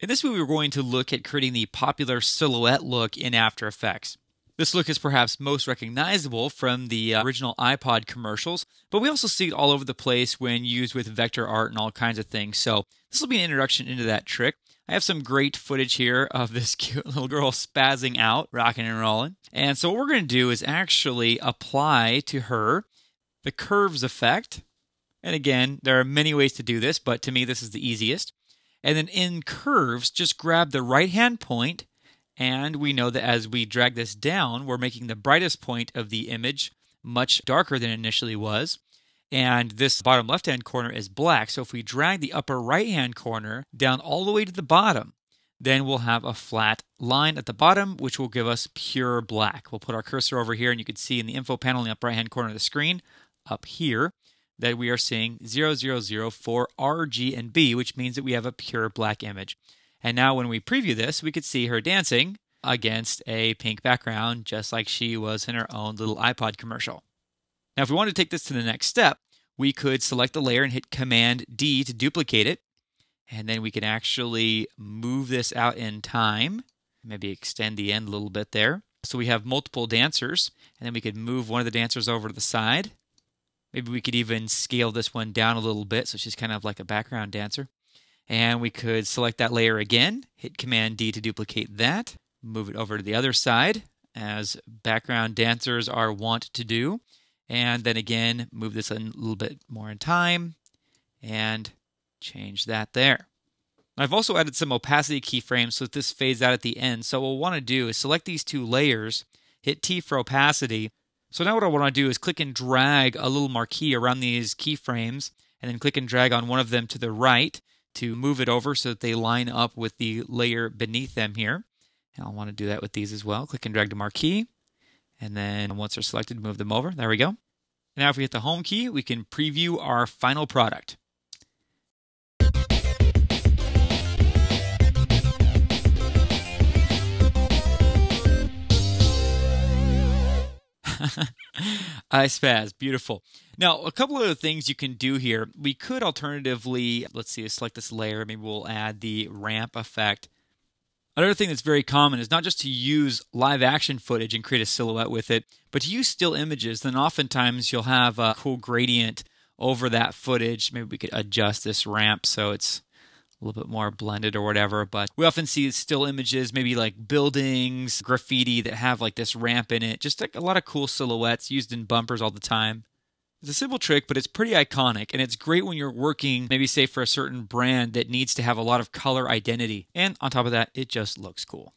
In this movie, we're going to look at creating the popular silhouette look in After Effects. This look is perhaps most recognizable from the original iPod commercials, but we also see it all over the place when used with vector art and all kinds of things. So this will be an introduction into that trick. I have some great footage here of this cute little girl spazzing out, rocking and rolling. And so what we're going to do is actually apply to her the curves effect. And again, there are many ways to do this, but to me this is the easiest. And then in curves, just grab the right-hand point, and we know that as we drag this down, we're making the brightest point of the image much darker than it initially was. And this bottom left-hand corner is black, so if we drag the upper right-hand corner down all the way to the bottom, then we'll have a flat line at the bottom, which will give us pure black. We'll put our cursor over here, and you can see in the info panel in the upper right-hand corner of the screen, up here, that we are seeing 000 for R, G, and B, which means that we have a pure black image. And now when we preview this, we could see her dancing against a pink background, just like she was in her own little iPod commercial. Now, if we want to take this to the next step, we could select the layer and hit Command D to duplicate it. And then we can actually move this out in time, maybe extend the end a little bit there. So we have multiple dancers, and then we could move one of the dancers over to the side. Maybe we could even scale this one down a little bit so she's kind of like a background dancer. And we could select that layer again, hit Command D to duplicate that, move it over to the other side, as background dancers are wont to do. And then again, move this a little bit more in time, and change that there. I've also added some opacity keyframes so that this fades out at the end. So what we'll want to do is select these two layers, hit T for opacity. So now what I want to do is click and drag a little marquee around these keyframes, and then click and drag on one of them to the right to move it over so that they line up with the layer beneath them here. And I'll want to do that with these as well. Click and drag the marquee, and then once they're selected, move them over. There we go. Now if we hit the home key, we can preview our final product. I spaz. Beautiful. Now, a couple of other things you can do here. We could alternatively, let's see, select this layer. Maybe we'll add the ramp effect. Another thing that's very common is not just to use live action footage and create a silhouette with it, but to use still images. Then oftentimes you'll have a cool gradient over that footage. Maybe we could adjust this ramp so it's a little bit more blended or whatever, but we often see still images, maybe like buildings, graffiti that have like this ramp in it, just like a lot of cool silhouettes used in bumpers all the time. It's a simple trick, but it's pretty iconic, and it's great when you're working, maybe say for a certain brand that needs to have a lot of color identity, and on top of that, it just looks cool.